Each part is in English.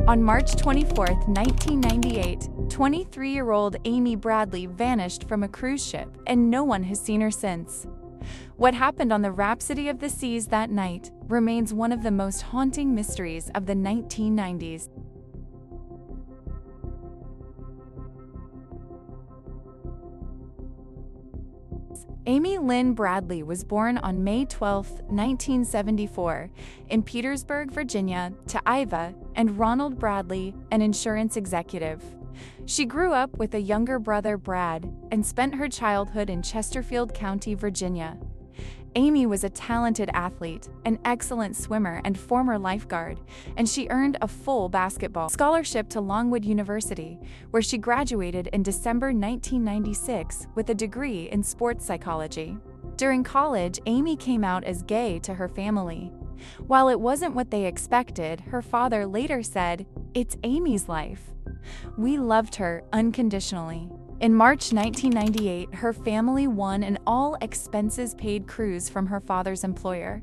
On March 24, 1998, 23-year-old Amy Bradley vanished from a cruise ship, and no one has seen her since. What happened on the Rhapsody of the Seas that night remains one of the most haunting mysteries of the 1990s. Amy Lynn Bradley was born on May 12, 1974, in Petersburg, Virginia, to Iva and Ronald Bradley, an insurance executive. She grew up with a younger brother, Brad, and spent her childhood in Chesterfield County, Virginia. Amy was a talented athlete, an excellent swimmer and former lifeguard, and she earned a full basketball scholarship to Longwood University, where she graduated in December 1996 with a degree in sports psychology. During college, Amy came out as gay to her family. While it wasn't what they expected, her father later said, "It's Amy's life. We loved her unconditionally." In March 1998, her family won an all-expenses-paid cruise from her father's employer.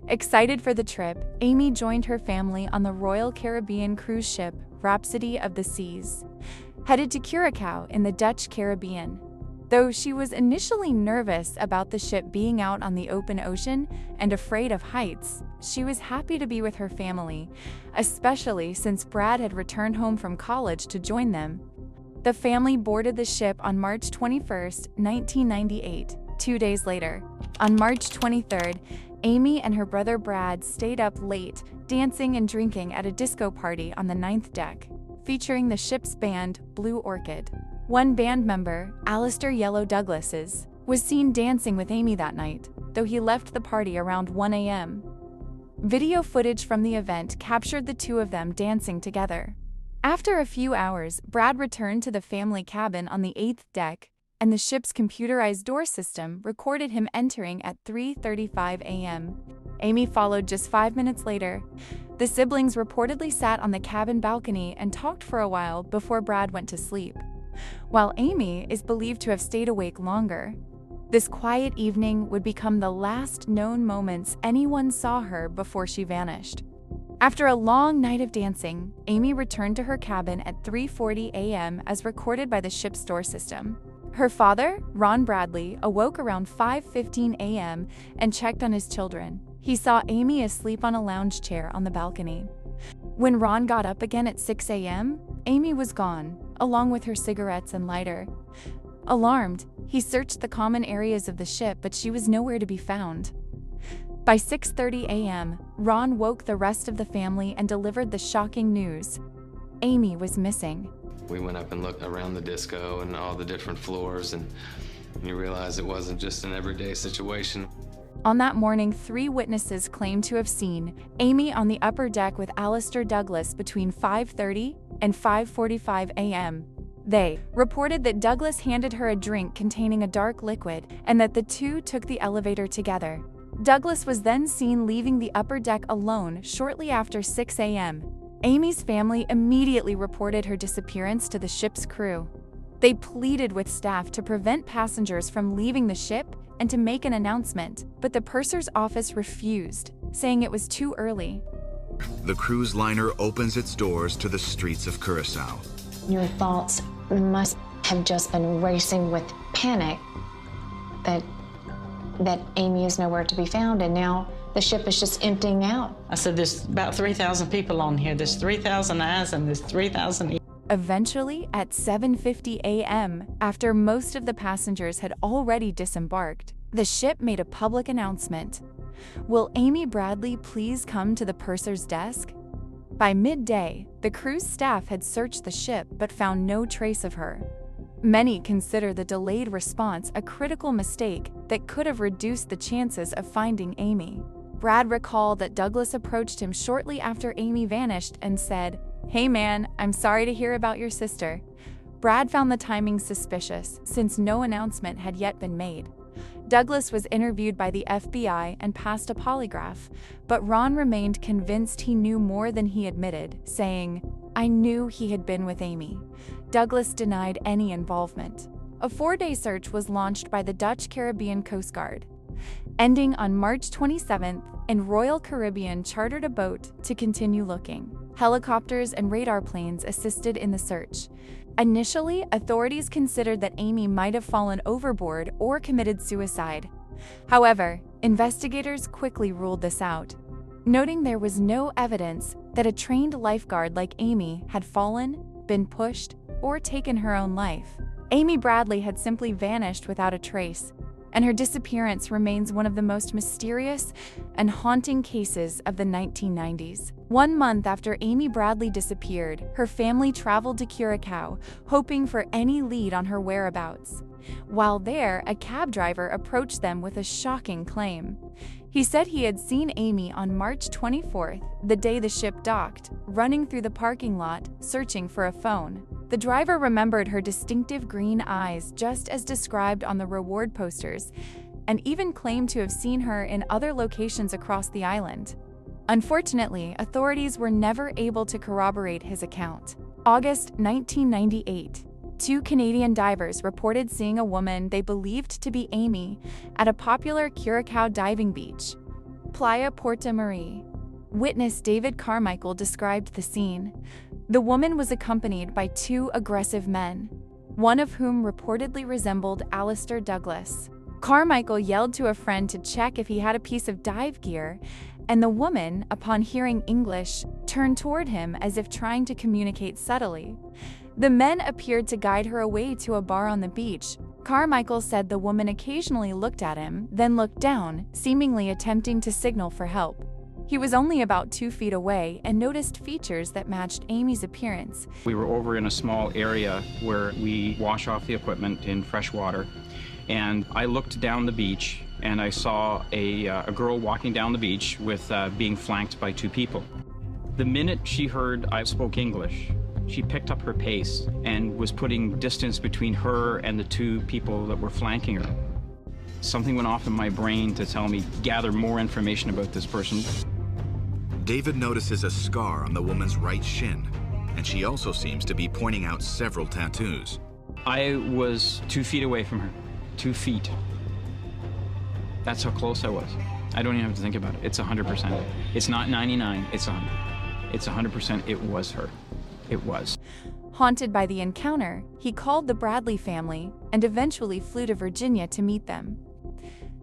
Excited for the trip, Amy joined her family on the Royal Caribbean cruise ship Rhapsody of the Seas, headed to Curaçao in the Dutch Caribbean. Though she was initially nervous about the ship being out on the open ocean and afraid of heights, she was happy to be with her family, especially since Brad had returned home from college to join them. The family boarded the ship on March 21, 1998, 2 days later. On March 23, Amy and her brother Brad stayed up late, dancing and drinking at a disco party on the 9th deck, featuring the ship's band, Blue Orchid. One band member, Alistair "Yellow" Douglas, was seen dancing with Amy that night, though he left the party around 1 a.m. Video footage from the event captured the two of them dancing together. After a few hours, Brad returned to the family cabin on the 8th deck, and the ship's computerized door system recorded him entering at 3:35 a.m. Amy followed just 5 minutes later. The siblings reportedly sat on the cabin balcony and talked for a while before Brad went to sleep, while Amy is believed to have stayed awake longer. This quiet evening would become the last known moments anyone saw her before she vanished. After a long night of dancing, Amy returned to her cabin at 3:40 a.m. as recorded by the ship's door system. Her father, Ron Bradley, awoke around 5:15 a.m. and checked on his children. He saw Amy asleep on a lounge chair on the balcony. When Ron got up again at 6 a.m., Amy was gone, along with her cigarettes and lighter. Alarmed, he searched the common areas of the ship, but she was nowhere to be found. By 6:30 a.m., Ron woke the rest of the family and delivered the shocking news: Amy was missing. We went up and looked around the disco and all the different floors, and you realize it wasn't just an everyday situation. On that morning, 3 witnesses claimed to have seen Amy on the upper deck with Alistair Douglas between 5:30 and 5:45 a.m. They reported that Douglas handed her a drink containing a dark liquid and that the two took the elevator together. Douglas was then seen leaving the upper deck alone shortly after 6 a.m. Amy's family immediately reported her disappearance to the ship's crew. They pleaded with staff to prevent passengers from leaving the ship and to make an announcement, but the purser's office refused, saying it was too early. The cruise liner opens its doors to the streets of Curaçao. Your thoughts must have just been racing with panic that Amy is nowhere to be found, and now the ship is just emptying out. I said, there's about 3,000 people on here. There's 3,000 eyes and there's 3,000 Eventually, at 7:50 a.m., after most of the passengers had already disembarked, the ship made a public announcement. Will Amy Bradley please come to the purser's desk? By midday, the cruise staff had searched the ship but found no trace of her. Many consider the delayed response a critical mistake that could have reduced the chances of finding Amy. Brad recalled that Douglas approached him shortly after Amy vanished and said, "Hey man, I'm sorry to hear about your sister." Brad found the timing suspicious since no announcement had yet been made. Douglas was interviewed by the FBI and passed a polygraph, but Ron remained convinced he knew more than he admitted, saying, "I knew he had been with Amy." Douglas denied any involvement. A 4-day search was launched by the Dutch Caribbean Coast Guard. Ending on March 27th, and Royal Caribbean chartered a boat to continue looking. Helicopters and radar planes assisted in the search. Initially, authorities considered that Amy might have fallen overboard or committed suicide. However, investigators quickly ruled this out, noting there was no evidence that a trained lifeguard like Amy had fallen, been pushed, or taken her own life. Amy Bradley had simply vanished without a trace, and her disappearance remains one of the most mysterious and haunting cases of the 1990s. 1 month after Amy Bradley disappeared, her family traveled to Curacao, hoping for any lead on her whereabouts. While there, a cab driver approached them with a shocking claim. He said he had seen Amy on March 24th, the day the ship docked, running through the parking lot, searching for a phone. The driver remembered her distinctive green eyes just as described on the reward posters, and even claimed to have seen her in other locations across the island. Unfortunately, authorities were never able to corroborate his account. August 1998. 2 Canadian divers reported seeing a woman they believed to be Amy at a popular Curacao diving beach, Playa Porta Marie. Witness David Carmichael described the scene. The woman was accompanied by 2 aggressive men, one of whom reportedly resembled Alistair Douglas. Carmichael yelled to a friend to check if he had a piece of dive gear, and the woman, upon hearing English, turned toward him as if trying to communicate subtly. The men appeared to guide her away to a bar on the beach. Carmichael said the woman occasionally looked at him, then looked down, seemingly attempting to signal for help. He was only about 2 feet away and noticed features that matched Amy's appearance. We were over in a small area where we wash off the equipment in fresh water, and I looked down the beach and I saw a girl walking down the beach with being flanked by 2 people. The minute she heard I spoke English, she picked up her pace and was putting distance between her and the 2 people that were flanking her. Something went off in my brain to tell me, gather more information about this person. David notices a scar on the woman's right shin, and she also seems to be pointing out several tattoos. I was 2 feet away from her. 2 feet. That's how close I was. I don't even have to think about it. It's 100%. It's not 99, it's 100. It's 100%, it was her. It was. Haunted by the encounter, he called the Bradley family and eventually flew to Virginia to meet them.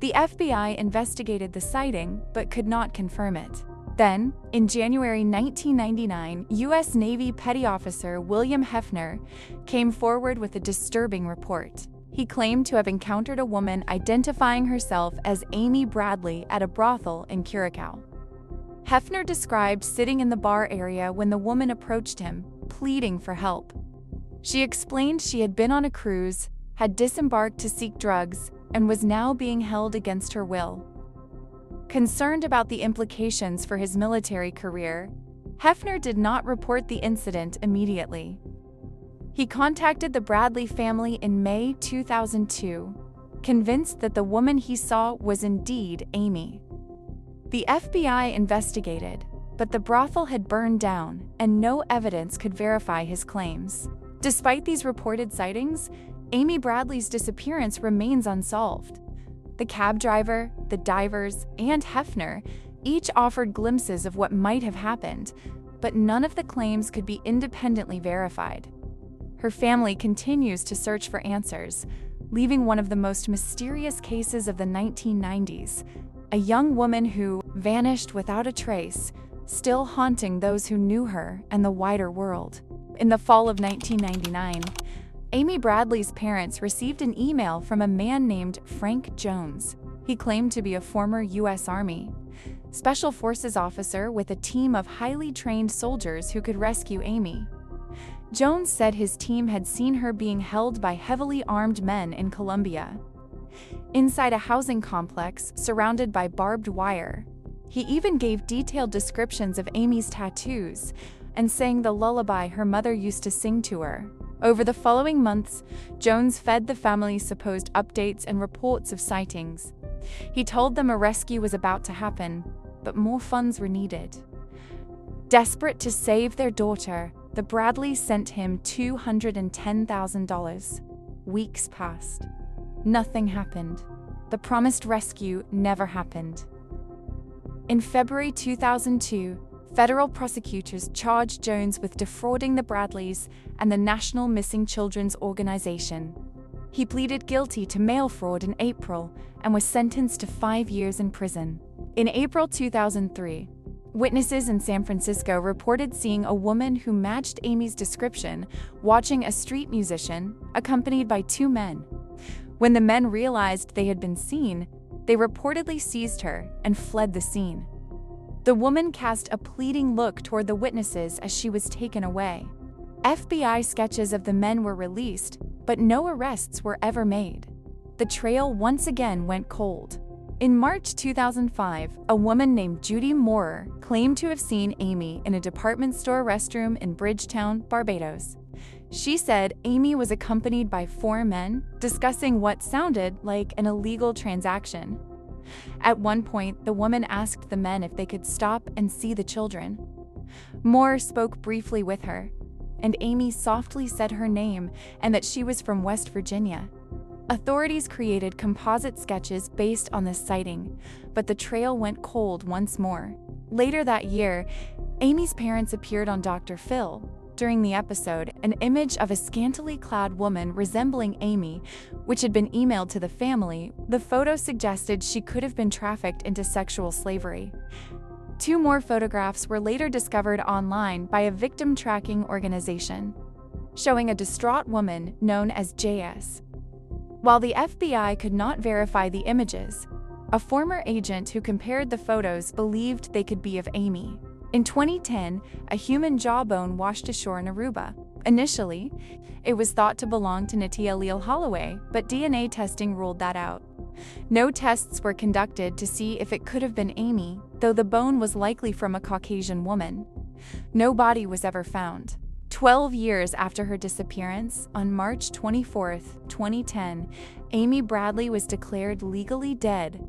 The FBI investigated the sighting but could not confirm it. Then, in January 1999, U.S. Navy Petty Officer William Hefner came forward with a disturbing report. He claimed to have encountered a woman identifying herself as Amy Bradley at a brothel in Curacao. Hefner described sitting in the bar area when the woman approached him, pleading for help. She explained she had been on a cruise, had disembarked to seek drugs, and was now being held against her will. Concerned about the implications for his military career, Hefner did not report the incident immediately. He contacted the Bradley family in May 2002, convinced that the woman he saw was indeed Amy. The FBI investigated, but the brothel had burned down and no evidence could verify his claims. Despite these reported sightings, Amy Bradley's disappearance remains unsolved. The cab driver, the divers, and Hefner each offered glimpses of what might have happened, but none of the claims could be independently verified. Her family continues to search for answers, leaving one of the most mysterious cases of the 1990s, a young woman who vanished without a trace, still haunting those who knew her and the wider world. In the fall of 1999, Amy Bradley's parents received an email from a man named Frank Jones. He claimed to be a former U.S. Army Special Forces officer with a team of highly trained soldiers who could rescue Amy. Jones said his team had seen her being held by heavily armed men in Colombia, inside a housing complex surrounded by barbed wire. He even gave detailed descriptions of Amy's tattoos and sang the lullaby her mother used to sing to her. Over the following months, Jones fed the family supposed updates and reports of sightings. He told them a rescue was about to happen, but more funds were needed. Desperate to save their daughter, the Bradleys sent him $210,000. Weeks passed. Nothing happened. The promised rescue never happened. In February 2002, federal prosecutors charged Jones with defrauding the Bradleys and the National Missing Children's Organization. He pleaded guilty to mail fraud in April and was sentenced to 5 years in prison. In April 2003, witnesses in San Francisco reported seeing a woman who matched Amy's description watching a street musician accompanied by 2 men. When the men realized they had been seen, they reportedly seized her and fled the scene. The woman cast a pleading look toward the witnesses as she was taken away. FBI sketches of the men were released, but no arrests were ever made. The trail once again went cold. In March 2005, a woman named Judy Moorer claimed to have seen Amy in a department store restroom in Bridgetown, Barbados. She said Amy was accompanied by 4 men discussing what sounded like an illegal transaction. At one point, the woman asked the men if they could stop and see the children. Moore spoke briefly with her, and Amy softly said her name and that she was from West Virginia. Authorities created composite sketches based on this sighting, but the trail went cold once more. Later that year, Amy's parents appeared on Dr. Phil. During the episode, an image of a scantily clad woman resembling Amy, which had been emailed to the family, the photo suggested she could have been trafficked into sexual slavery. 2 more photographs were later discovered online by a victim tracking organization, showing a distraught woman known as JS. While the FBI could not verify the images, a former agent who compared the photos believed they could be of Amy. In 2010, a human jawbone washed ashore in Aruba. Initially, it was thought to belong to Natia Leal Holloway, but DNA testing ruled that out. No tests were conducted to see if it could have been Amy, though the bone was likely from a Caucasian woman. No body was ever found. 12 years after her disappearance, on March 24, 2010, Amy Bradley was declared legally dead.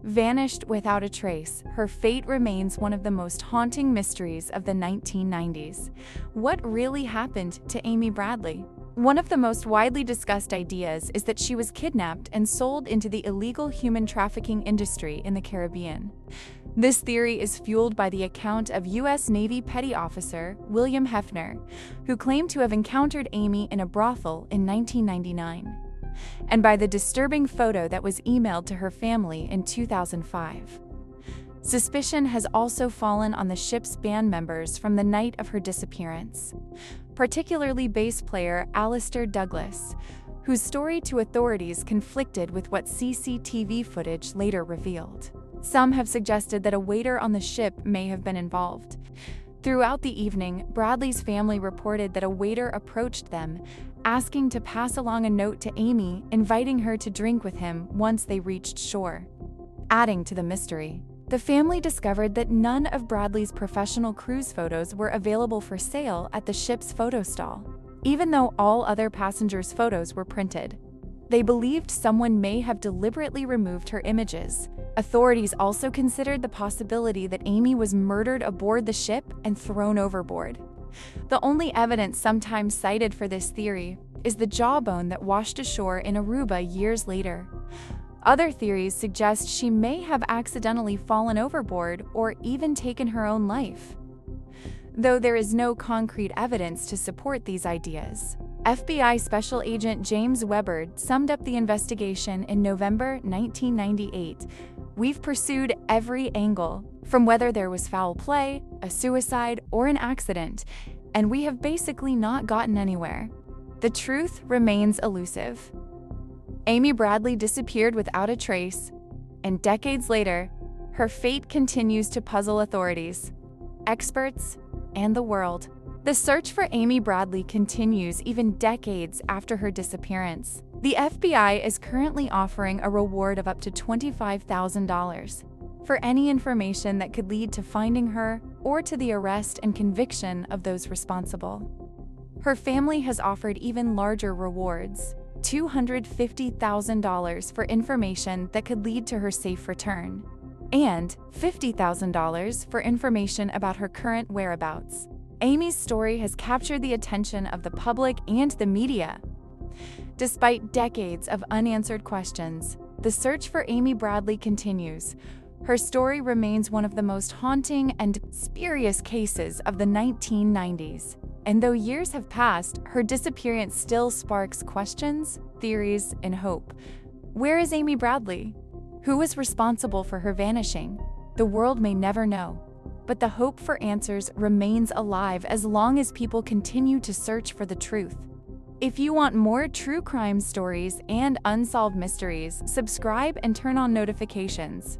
Vanished without a trace, her fate remains one of the most haunting mysteries of the 1990s. What really happened to Amy Bradley? One of the most widely discussed ideas is that she was kidnapped and sold into the illegal human trafficking industry in the Caribbean. This theory is fueled by the account of U.S. Navy Petty Officer William Hefner, who claimed to have encountered Amy in a brothel in 1999, and by the disturbing photo that was emailed to her family in 2005. Suspicion has also fallen on the ship's band members from the night of her disappearance, particularly bass player Alistair Douglas, whose story to authorities conflicted with what CCTV footage later revealed. Some have suggested that a waiter on the ship may have been involved. Throughout the evening, Bradley's family reported that a waiter approached them, asking to pass along a note to Amy, inviting her to drink with him once they reached shore. Adding to the mystery, the family discovered that none of Bradley's professional cruise photos were available for sale at the ship's photo stall, even though all other passengers' photos were printed. They believed someone may have deliberately removed her images. Authorities also considered the possibility that Amy was murdered aboard the ship and thrown overboard. The only evidence sometimes cited for this theory is the jawbone that washed ashore in Aruba years later. Other theories suggest she may have accidentally fallen overboard or even taken her own life, though there is no concrete evidence to support these ideas. FBI Special Agent James Weber summed up the investigation in November 1998. "We've pursued every angle, from whether there was foul play, a suicide, or an accident, and we have basically not gotten anywhere. The truth remains elusive." Amy Bradley disappeared without a trace, and decades later, her fate continues to puzzle authorities, experts, and the world. The search for Amy Bradley continues even decades after her disappearance. The FBI is currently offering a reward of up to $25,000 for any information that could lead to finding her or to the arrest and conviction of those responsible. Her family has offered even larger rewards, $250,000 for information that could lead to her safe return, and $50,000 for information about her current whereabouts. Amy's story has captured the attention of the public and the media. Despite decades of unanswered questions, the search for Amy Bradley continues. Her story remains one of the most haunting and spurious cases of the 1990s. And though years have passed, her disappearance still sparks questions, theories, and hope. Where is Amy Bradley? Who was responsible for her vanishing? The world may never know, but the hope for answers remains alive as long as people continue to search for the truth. If you want more true crime stories and unsolved mysteries, subscribe and turn on notifications.